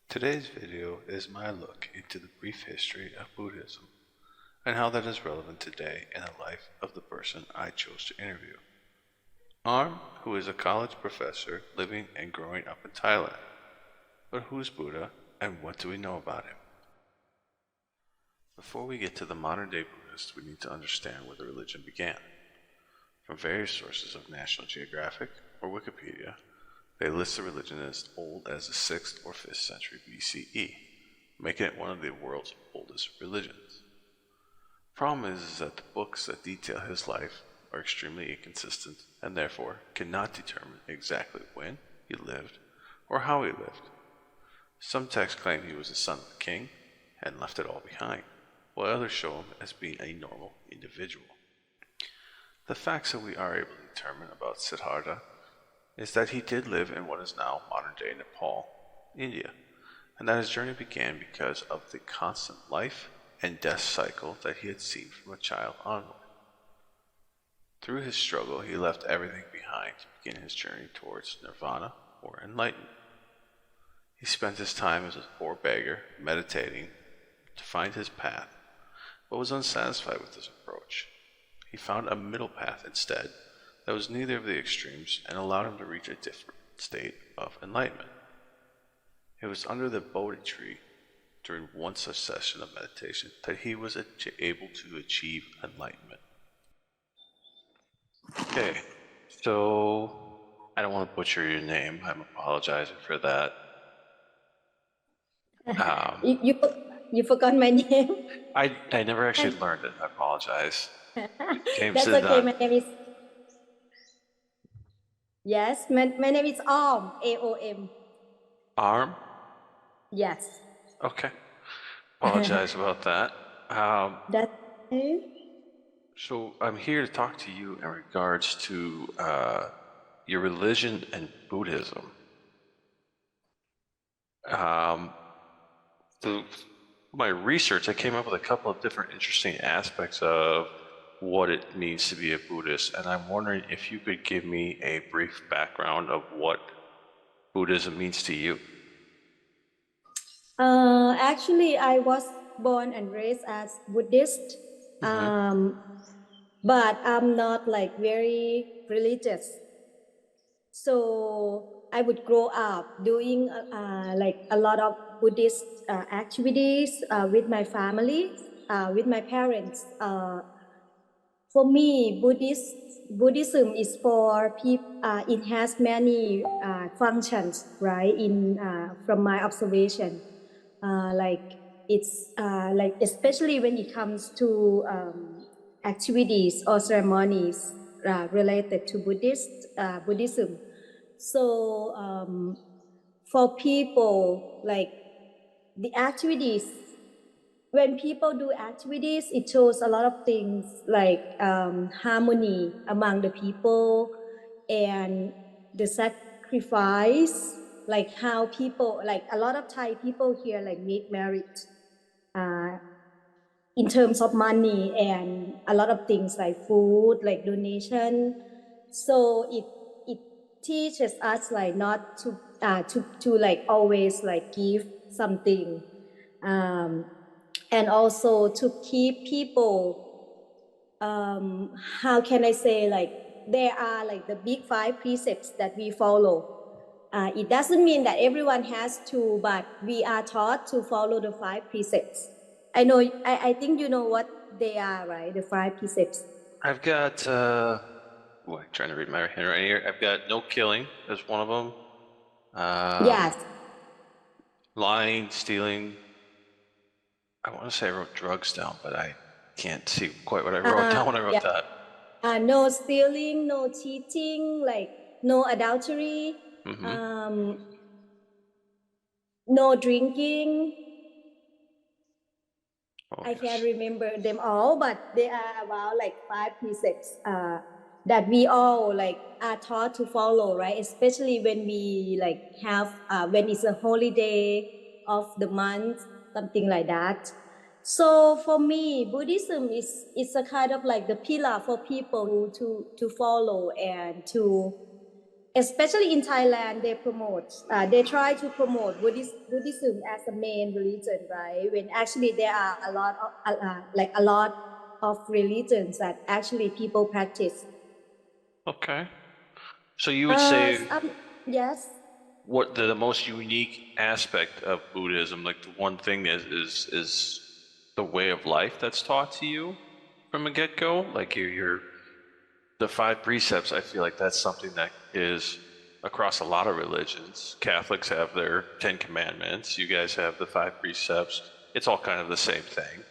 Today's video is my look into the brief history of Buddhism and how that is relevant today in the life of the person I chose to interview. Aom, who is a college professor living and growing up in Thailand. But who's Buddha and what do we know about him? Before we get to the modern day Buddhist, we need to understand where the religion began. From various sources of National Geographic or Wikipedia, they list the religion as old as the 6th or 5th century BCE, making it one of the world's oldest religions. Problem is that the books that detail his life are extremely inconsistent and therefore cannot determine exactly when he lived or how he lived. Some texts claim he was the son of a king and left it all behind, while others show him as being a normal individual. The facts that we are able to determine about Siddhartha is that he did live in what is now modern-day Nepal, India, and that his journey began because of the constant life and death cycle that he had seen from a child onward. Through his struggle, he left everything behind to begin his journey towards nirvana or enlightenment. He spent his time as a poor beggar, meditating to find his path, but was unsatisfied with this approach. He found a middle path instead that was neither of the extremes and allowed him to reach a different state of enlightenment. It was under the Bodhi tree during one such session of meditation that he was able to achieve enlightenment. Okay, so I don't want to butcher your name. I'm apologizing for that. You forgot my name. I never actually learned it. I apologize. James That's did okay. not. My name is my name is Aom. AOM. Arm? Yes. Okay. Apologize about that. That's it. So I'm here to talk to you in regards to your religion and Buddhism. Through my research, I came up with a couple of different interesting aspects of what it means to be a Buddhist, and I'm wondering if you could give me a brief background of what Buddhism means to you. Actually, I was born and raised as Buddhist, but I'm not like very religious. So I would grow up doing like a lot of Buddhist activities with my family, with my parents. For me, Buddhism is for people. It has many functions, right? From my observation, like it's like especially when it comes to activities or ceremonies related to Buddhism. So for people, like the activities, when people do activities, it shows a lot of things like harmony among the people and the sacrifice, like how people, like a lot of Thai people here, like make marriage in terms of money and a lot of things like food, like donation. So it teaches us like not to like always like give something, and also to keep people. How can I say, like there are like the big 5 precepts that we follow. It doesn't mean that everyone has to, but we are taught to follow the 5 precepts. I think you know what they are, right? The 5 precepts. I've got, trying to read my handwriting here. I've got no killing as one of them. Yes. Lying, stealing. I want to say I wrote drugs down, but I can't see quite what I wrote down when I wrote that. No stealing, no cheating, like no adultery, no drinking. I can't remember them all, but they are about like 5 precepts that we all like are taught to follow, right? Especially when we like have when it's a holiday of the month, something like that. So for me, Buddhism is a kind of like the pillar for people to follow and to especially in Thailand, they try to promote Buddhism as a main religion, right? When actually there are a lot of religions that actually people practice. Okay. So you would say Yes. what the most unique aspect of Buddhism, like the one thing is the way of life that's taught to you from the get-go? Like the five precepts, I feel like that's something that is across a lot of religions. Catholics have their 10 Commandments. You guys have the five precepts. It's all kind of the same thing.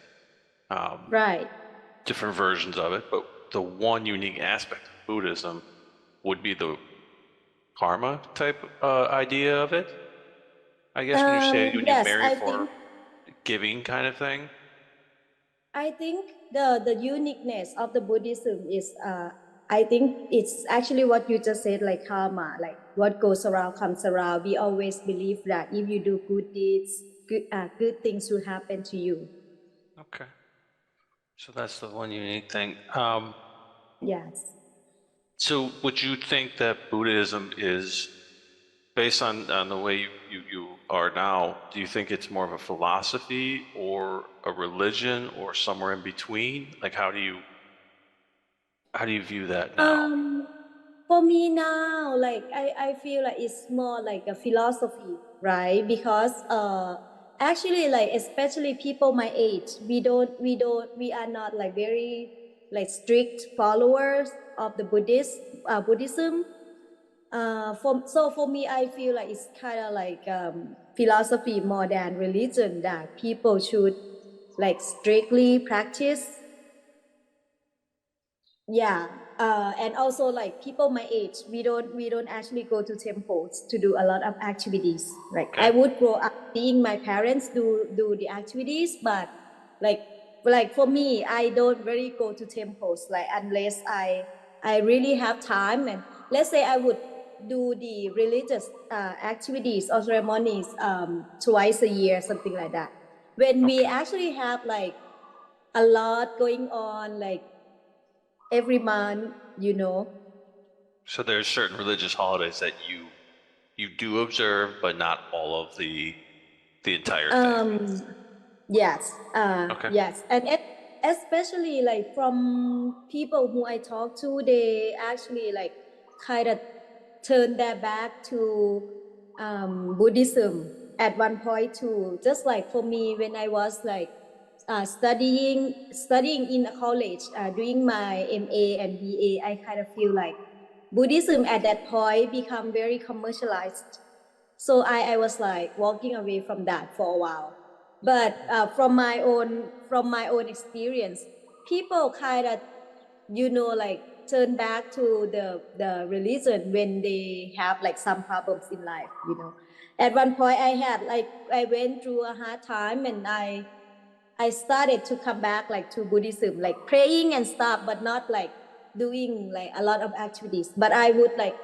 Right. Different versions of it, but the one unique aspect of Buddhism would be the karma type idea of it. I guess when you say when you Yes, marry for giving kind of thing. I think the uniqueness of the Buddhism is I think it's actually what you just said, like karma, like what goes around comes around. We always believe that if you do good deeds, good things will happen to you. Okay. So that's the one unique thing. Yes. So would you think that Buddhism is based on the way you are now, do you think it's more of a philosophy or a religion or somewhere in between? Like how do you view that now? For me now, like I feel like it's more like a philosophy, right? Because actually like especially people my age, we are not like very like strict followers of the Buddhism. For me, I feel like it's kind of like philosophy more than religion that people should like strictly practice. Yeah, and also like people my age, we don't actually go to temples to do a lot of activities. Like I Okay. would grow up seeing my parents do the activities, but like like for me, I don't really go to temples like unless I really have time. And let's say I would do the religious activities or ceremonies twice a year, something like that. When we Okay. actually have like a lot going on, like every month, you know. So there's certain religious holidays that you do observe, but not all of the entire thing. Yes, Okay. yes, and especially like from people who I talk to, they actually like kind of turn their back to Buddhism at one point too. Just like for me, when I was like studying in a college, doing my MA and BA, I kind of feel like Buddhism at that point become very commercialized. So I was like walking away from that for a while. But from my own experience, people kind of like turn back to the religion when they have like some problems in life. At one point I went through a hard time, and I started to come back like to Buddhism, like praying and stuff, but not like doing like a lot of activities. But I would like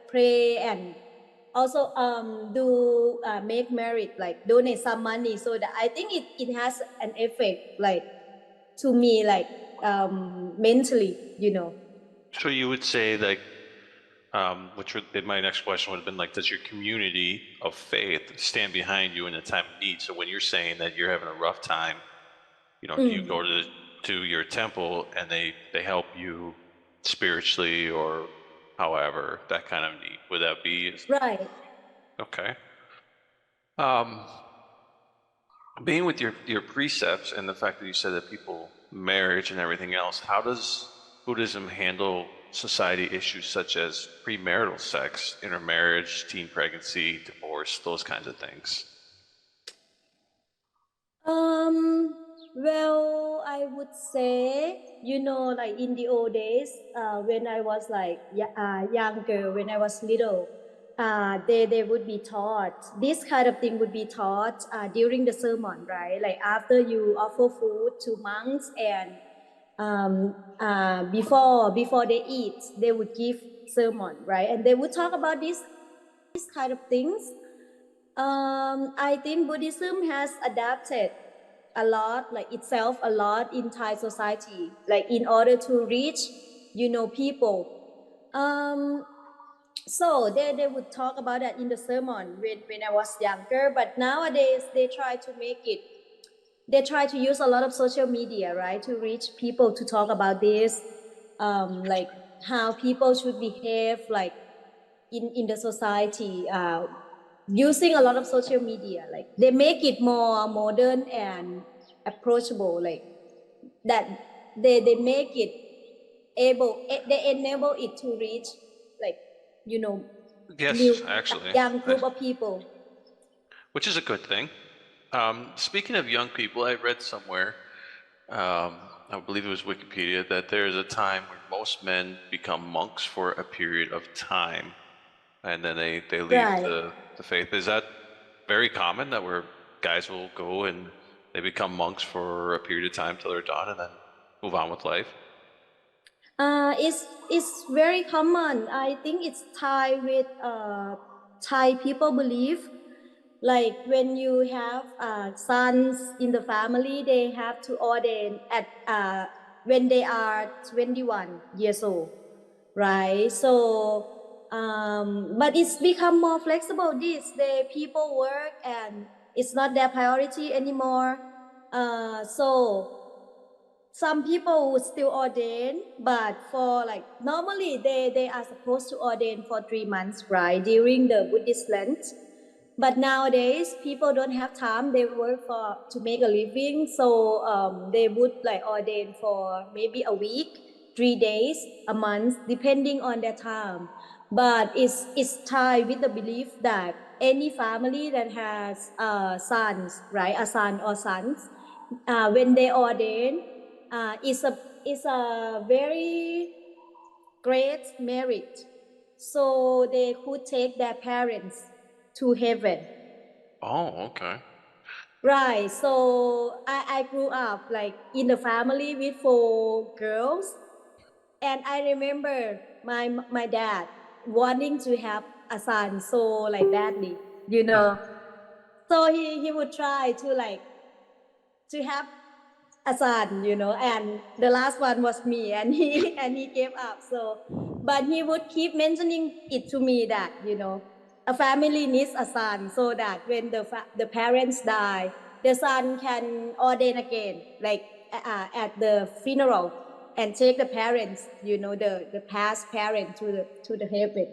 pray and also do make merit, like donate some money, so that I think it has an effect like to me, like mentally. So you would say like which would be my next question would have been like, does your community of faith stand behind you in a time of need? So when you're saying that you're having a rough time, do you go to your temple and they help you spiritually or however that kind of need? Would that be Right. okay? Um, being with your precepts and the fact that you said that people marriage and everything else, how does Buddhism handle society issues such as premarital sex, intermarriage, teen pregnancy, divorce, those kinds of things? Um, well, I would say, like in the old days, when I was like younger, when I was little, they would be taught, this kind of thing would be taught during the sermon, right? Like after you offer food to monks, and before they eat, they would give sermon, right? And they would talk about these kind of things. I think Buddhism has adapted a lot, like itself a lot in Thai society, like in order to reach, people. Um, So they would talk about that in the sermon when I was younger, but nowadays they try to use a lot of social media, right, to reach people to talk about this, like how people should behave, like in the society, using a lot of social media. Like they make it more modern and approachable, like that they make it they enable it to reach, like, you know, new Yes, actually, young group of people. which is a good thing. Speaking of young people, I read somewhere, I believe it was Wikipedia, that there is a time where most men become monks for a period of time, and then they leave Right. the faith. Is that very common, that where guys will go and they become monks for a period of time till they're done and then move on with life? It's very common. I think it's tied with Thai people belief. Like when you have sons in the family, they have to ordain at when they are 21 years old, right? So, but it's become more flexible these days. People work and it's not their priority anymore. So some people would still ordain, but for like normally they are supposed to ordain for 3 months, right, during the Buddhist Lent. But nowadays people don't have time, they work for to make a living, so they would like ordain for maybe a week, 3 days, a month, depending on their time. But it's tied with the belief that any family that has sons, right, a son or sons, when they ordain, is a very great merit, so they could take their parents to heaven. Oh, okay. Right. So I grew up like in the family with 4 girls, and I remember my dad wanting to have a son so like badly, you know. So he would try to like to have a son, you know, and the last one was me, and he and he gave up. So, but he would keep mentioning it to me that, you know, a family needs a son so that when the parents die, the son can ordain again, like at the funeral, and take the parents, you know, the past parent to the heaven,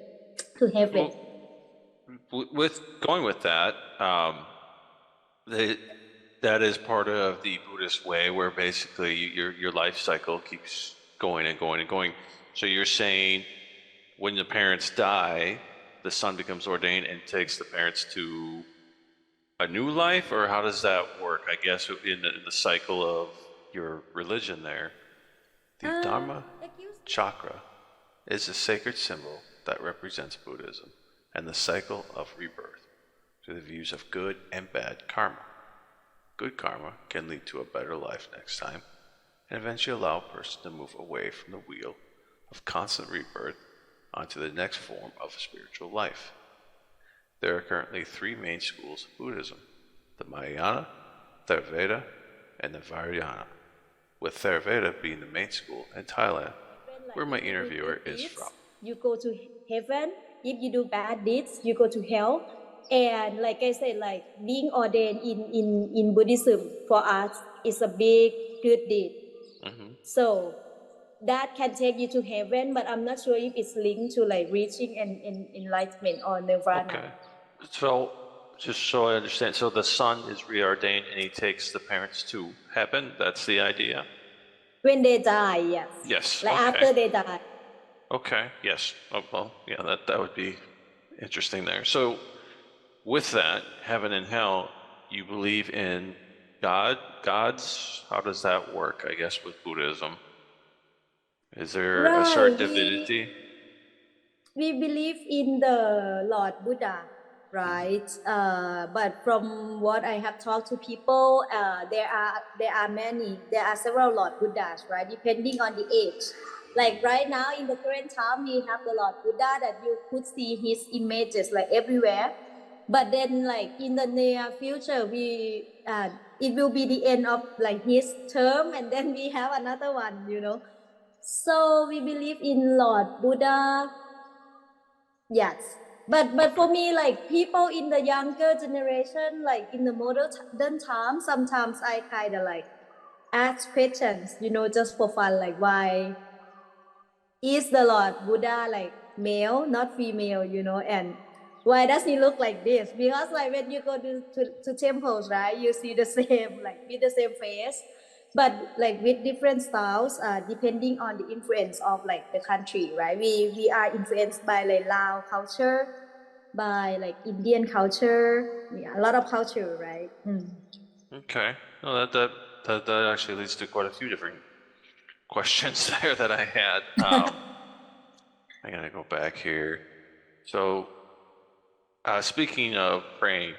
to heaven. Well, with going with that, they, that is part of the Buddhist way, where basically your life cycle keeps going and going and going. So you're saying when the parents die, the son becomes ordained and takes the parents to a new life, or how does that work? I guess in the cycle of your religion there, the Dharma Excuse me. chakra is a sacred symbol that represents Buddhism and the cycle of rebirth through the views of good and bad karma. Good karma can lead to a better life next time and eventually allow a person to move away from the wheel of constant rebirth onto the next form of spiritual life. There are currently 3 main schools of Buddhism: the Mahayana, Theravada, and the Vajrayana, with Theravada being the main school in Thailand, When like where my if you do interviewer good is deeds, from. you go to heaven. If you do bad deeds, you go to hell. And like I said, like being ordained in Buddhism for us is a big good deed. So that can take you to heaven, but I'm not sure if it's linked to like reaching an enlightenment or nirvana. Okay. So, just so I understand, so the son is reordained and he takes the parents to heaven? That's the idea? When they die, yes. Yes. Like Okay. after they die. Okay. Yes. Oh, well, yeah, that would be interesting there. So, with that, heaven and hell, you believe in gods? How does that work, I guess, with Buddhism? Is there a Right. certain divinity? We believe in the Lord Buddha, right? But from what I have talked to people, there are several Lord Buddhas, right? Depending on the age. Like right now, in the current time, we have the Lord Buddha that you could see his images like everywhere. But then, like in the near future, it will be the end of like his term, and then we have another one, you know. So we believe in Lord Buddha, Yes, but for me, like people in the younger generation, like in the modern time, sometimes I kind of like ask questions, just for fun, like why is the Lord Buddha like male, not female, and why does he look like this? Because like when you go to temples, right, you see the same, like with the same face, but like with different styles, depending on the influence of like the country, right? We are influenced by like Lao culture, by like Indian culture, yeah, a lot of culture, right? Okay. No, that actually leads to quite a few different questions there that I had. I gotta go back here. So, speaking of praying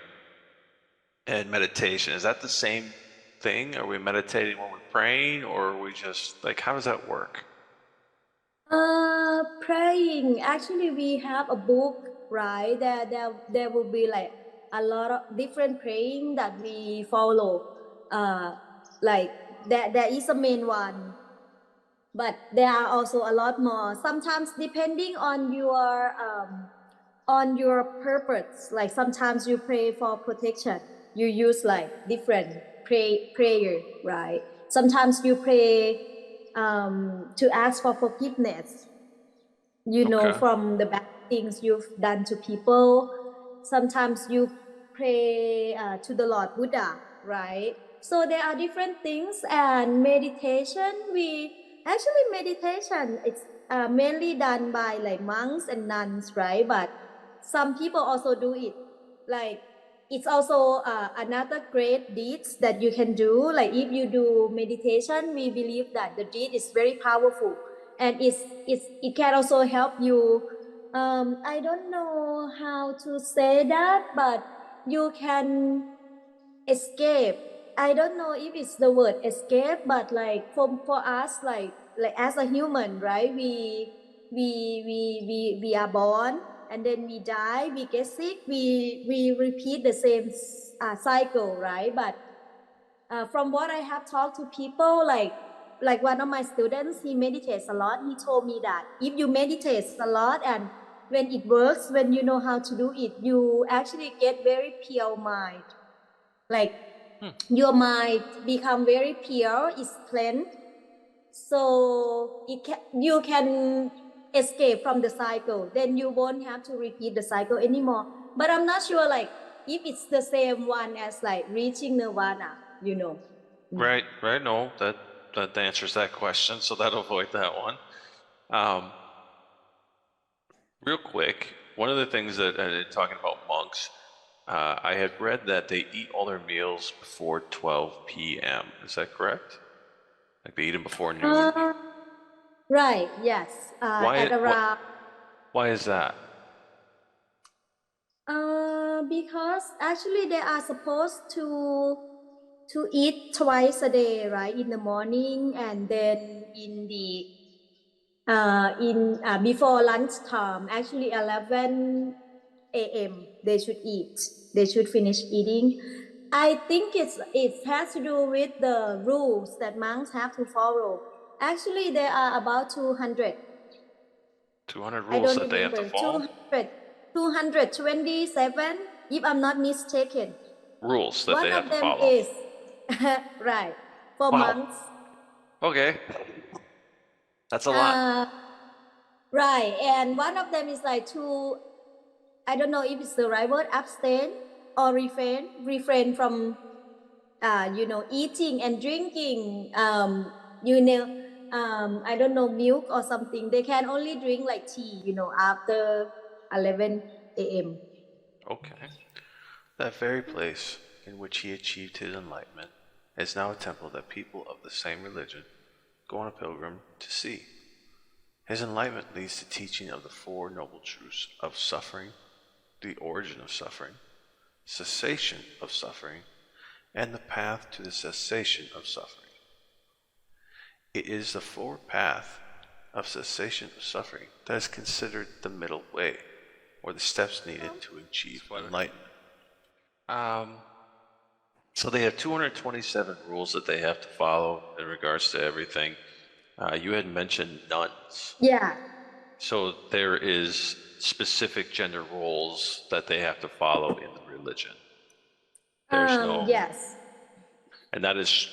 and meditation, is that the same thing? Are we meditating when we're praying, or are we just like, how does that work? Praying. Actually, we have a book, right? There will be like a lot of different praying that we follow. Like there is a main one, but there are also a lot more. Sometimes depending on your purpose. Like sometimes you pray for protection. You use like different prayer, right? Sometimes you pray to ask for forgiveness, Okay. from the bad things you've done to people. Sometimes you pray to the Lord Buddha, right? So there are different things, and meditation, meditation, it's mainly done by like monks and nuns, right? But some people also do it. Like it's also another great deeds that you can do. Like if you do meditation, we believe that the deed is very powerful, and it can also help you. I don't know how to say that, but you can escape. I don't know if it's the word escape, but like for us, like as a human, right? We are born, and then we die, we get sick, we repeat the same cycle, right? But from what I have talked to people, like one of my students, he meditates a lot. He told me that if you meditate a lot, and when it works, when you know how to do it, you actually get very pure mind. Like your mind become very pure, is cleansed, so you can escape from the cycle. Then you won't have to repeat the cycle anymore. But I'm not sure, like if it's the same one as like reaching nirvana. Right, right. No, that answers that question, so that'll avoid that one. Um, Real quick, one of the things that talking about monks, I had read that they eat all their meals before 12 p.m. Is that correct? Like they eat them before noon? uh, right, yes, Why at around why is that? because actually they are supposed to eat twice a day, right? In the morning, and then in before lunchtime, actually 11 a.m. they should eat. They should finish eating. I think it has to do with the rules that monks have to follow. Actually, there are about 200. 200 I rules don't that they have to remember. follow? 227, if I'm not mistaken. Rules that One they have of to them follow. is right for Wow. monks. Okay. That's a lot. Uh, right, and one of them is like to, I don't know if it's the right word, abstain or refrain from eating and drinking. I don't know, milk or something. They can only drink like tea, after 11 a.m. Okay. That very place in which he achieved his enlightenment is now a temple that people of the same religion go on a pilgrim to see. His enlightenment leads to teaching of the Four Noble Truths of suffering, the origin of suffering, cessation of suffering, and the path to the cessation of suffering. It is the fourth path of cessation of suffering that is considered the middle way, or the steps needed to achieve enlightenment. Um, so they have 227 rules that they have to follow in regards to everything. You had mentioned nuns. Yeah. So there is specific gender roles that they have to follow in the religion. There's no, Yes. and that is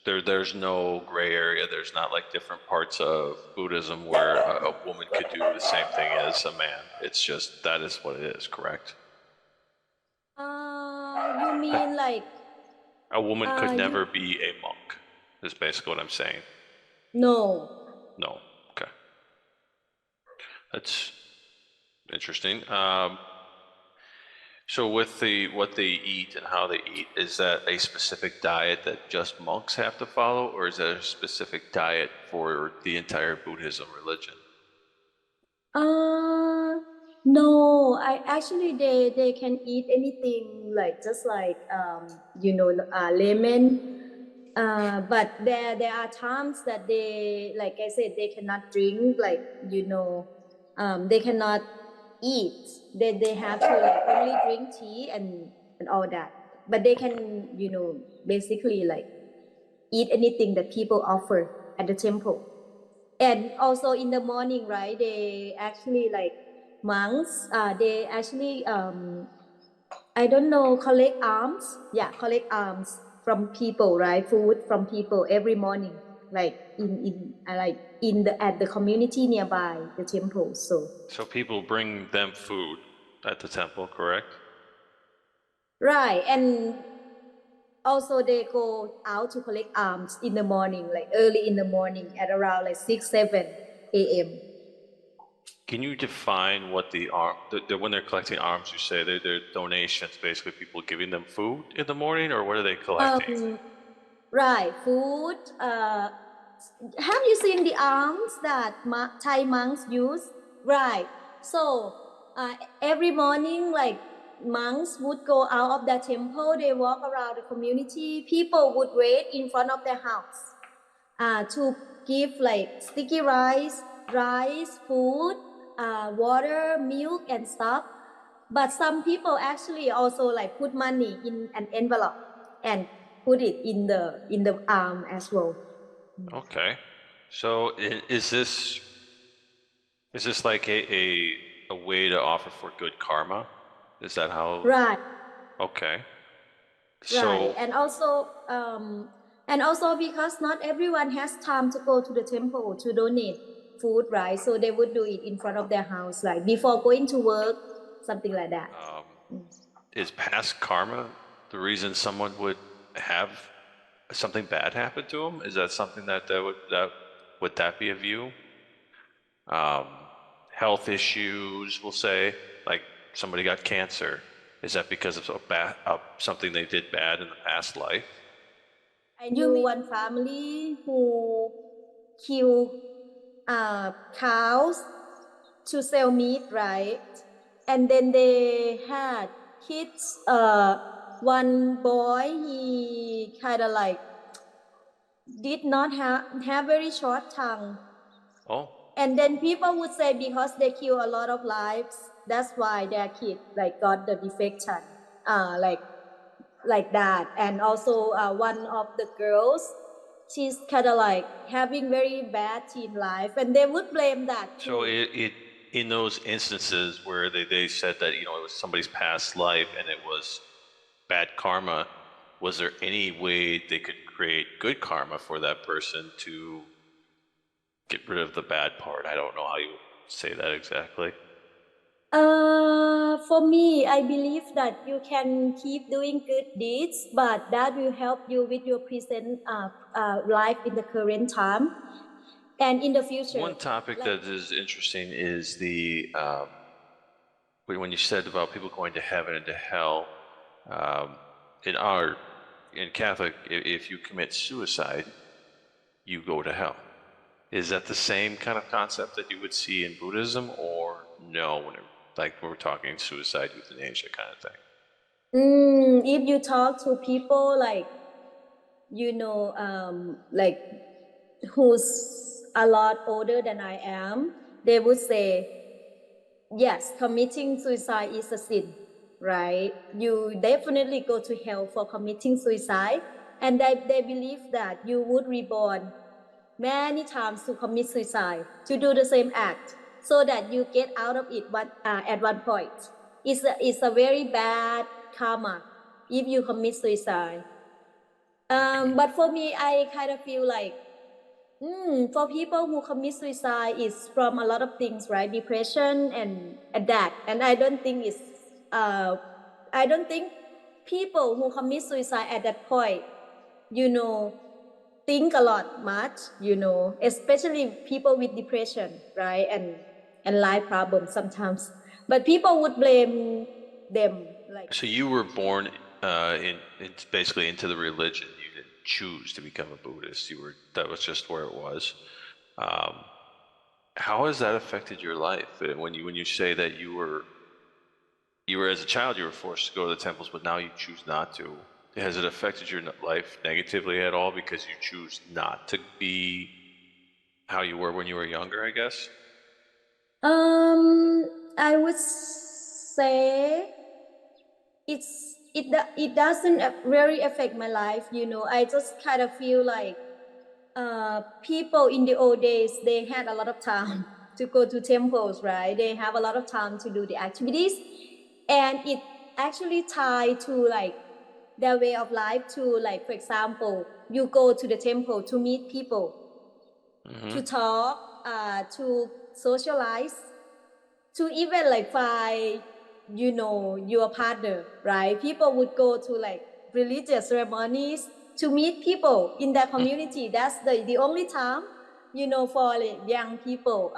there's no gray area. There's not like different parts of Buddhism where a woman could do the same thing as a man. It's just that is what it is, correct? You mean like A woman could you never be a monk, is basically what I'm saying. no. No. Okay. That's interesting. So with what they eat and how they eat, is that a specific diet that just monks have to follow, or is that a specific diet for the entire Buddhism religion? No, I actually they can eat anything like just like lemon. But there are times that they, like I said, they cannot drink, like they cannot eat. They have to like only drink tea and all that. But they can basically like eat anything that people offer at the temple. And also in the morning, right, they actually like monks, they actually I don't know, collect alms. Yeah, collect alms from people, right? Food from people every morning, like in the at the community nearby the temple. So people bring them food at the temple, correct? Right, and also they go out to collect alms in the morning, like early in the morning at around like 6-7 a.m. Can you define what when they're collecting alms, you say they're donations, basically people giving them food in the morning, or what are they collecting? Right, food. Have you seen the arms that Thai monks use? Right. So every morning, like monks would go out of the temple, they walk around the community. People would wait in front of their house to give like sticky rice, food, water, milk, and stuff. But some people actually also like put money in an envelope and put it in the arm as well. Okay. So is this like a way to offer for good karma? Is that how? Right, Okay. right, So and also because not everyone has time to go to the temple to donate food, right? So they would do it in front of their house, like before going to work, something like that. is past karma the reason someone would have something bad happen to them? Is that something would that be a view? Health issues, we'll say, like somebody got cancer. Is that because of something they did bad in the past life? I knew one family who kill cows to sell meat, right? And then they had kids. One boy, he kind of like did not have very short tongue. Oh, And then people would say because they kill a lot of lives, that's why their kid like got the defection, uh, like like that. And also one of the girls, she's kind of like having very bad teen life, and they would blame that so too. it in those instances where they said that it was somebody's past life and it was bad karma, was there any way they could create good karma for that person to get rid of the bad part? I don't know how you would say that exactly. For me, I believe that you can keep doing good deeds, but that will help you with your present life in the current time and in the future. One topic that is interesting is when you said about people going to heaven and to hell. Um, in Catholic, if you commit suicide, you go to hell. Is that the same kind of concept that you would see in Buddhism, or no? Like when we're talking suicide, euthanasia kind of thing. If you talk to people like like who's a lot older than I am, they would say, yes, committing suicide is a sin, right? You definitely go to hell for committing suicide. And they believe that you would reborn many times to commit suicide, to do the same act. so that you get out of it at one point. It's a very bad karma if you commit suicide. But for me, I kind of feel like for people who commit suicide is from a lot of things, right? Depression and that. And I don't think people who commit suicide at that point, you know, think a lot much, especially people with depression, right? And life problems sometimes. But people would blame them like. So you were born in basically into the religion. You didn't choose to become a Buddhist. That was just where it was. Um, how has that affected your life? When you say that you were as a child you were forced to go to the temples, but now you choose not to. Has it affected your life negatively at all because you choose not to be how you were when you were younger, I guess? I would say it doesn't really affect my life. I just kind of feel like people in the old days, they had a lot of time to go to temples, right? They have a lot of time to do the activities, and it actually tied to like their way of life. To like, for example, you go to the temple to meet people, to talk, to socialize, to even like find your partner, right? People would go to like religious ceremonies to meet people in their community. That's the only time, for like young people.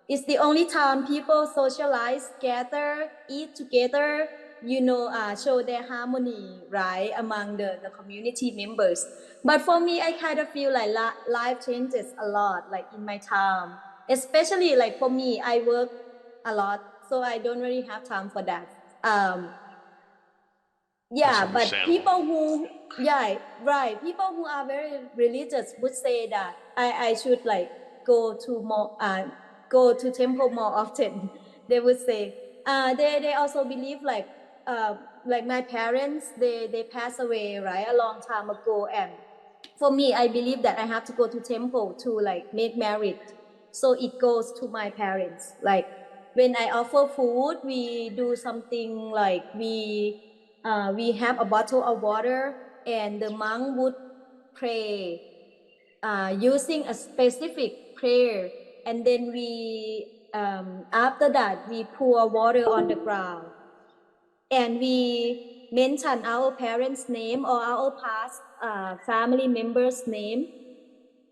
It's the only time people socialize, gather, eat together, show their harmony, right, among the community members. But for me, I kind of feel like life changes a lot, like in my time. Especially like for me, I work a lot, so I don't really have time for that. That's But understandable. people who are very religious would say that I should like go to go to temple more often. They would say they also believe like my parents, they passed away, right, a long time ago. And for me, I believe that I have to go to temple to like make merit, so it goes to my parents. Like when I offer food, we do something like we have a bottle of water, and the monk would pray using a specific prayer, and then after that we pour water on the ground, and we mention our parents' name or our past family members' name,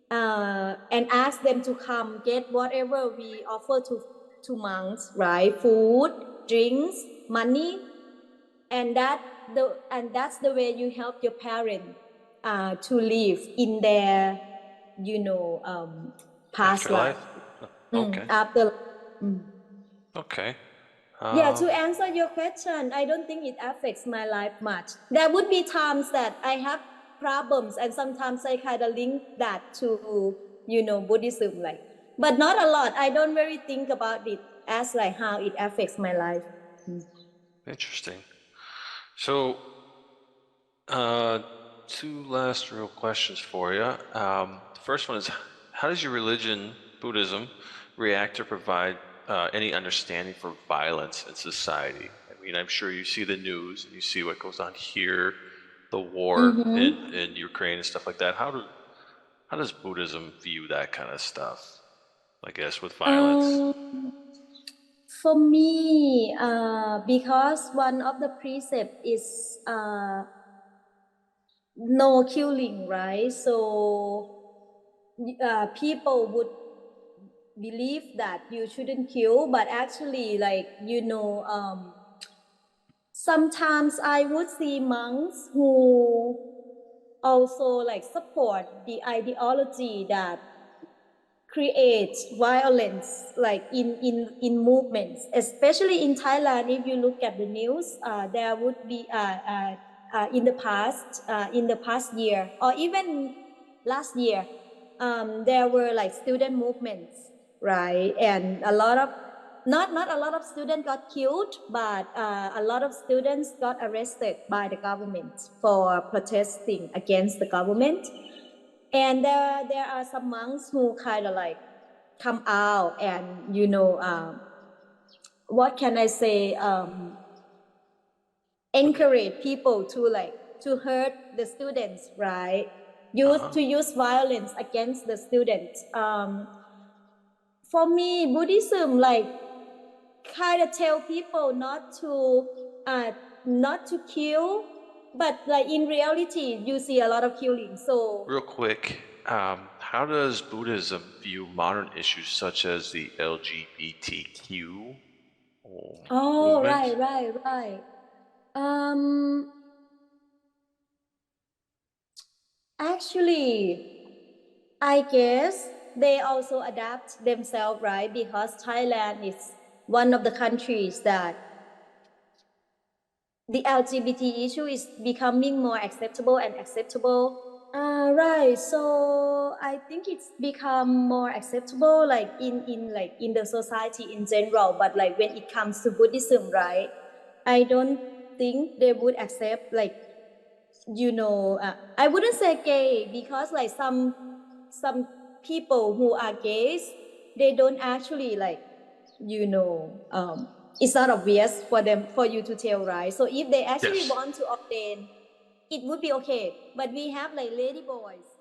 and ask them to come get whatever we offer to monks, right? Food, drinks, money, and that's the way you help your parent to live in their past life. Afterlife? Okay. After. Mm. Okay. Yeah, to answer your question, I don't think it affects my life much. There would be times that I have problems, and sometimes I kind of link that to Buddhism, like, but not a lot. I don't really think about it as like how it affects my life. Interesting. So, two last real questions for you. The first one is, how does your religion, Buddhism, react or provide any understanding for violence in society? I mean, I'm sure you see the news and you see what goes on here, the war in Ukraine and stuff like that. How does Buddhism view that kind of stuff? I guess with violence. For me, because one of the precepts is no killing, right? So people would believe that you shouldn't kill, but actually, like, sometimes I would see monks who also like support the ideology that creates violence, like in movements, especially in Thailand. If you look at the news, there would be in the past year, or even last year, there were like student movements, right? And a lot of not a lot of students got killed, but a lot of students got arrested by the government for protesting against the government. And there are some monks who kind of like come out and what can I say, encourage people to to hurt the students, right? Use violence against the students. For me, Buddhism kind of tell people not to kill, but in reality you see a lot of killing. So Real quick, how does Buddhism view modern issues such as the LGBTQ movement? right. um Actually, I guess they also adapt themselves, right? Because Thailand is one of the countries that the LGBT issue is becoming more acceptable and acceptable. Right. So I think it's become more acceptable, in the society in general. But when it comes to Buddhism, right? I don't think they would accept I wouldn't say gay because some people who are gays, they don't actually you know um it's not obvious for you to tell, right? So if they actually Yes. want to ordain, it would be okay. But we have lady boys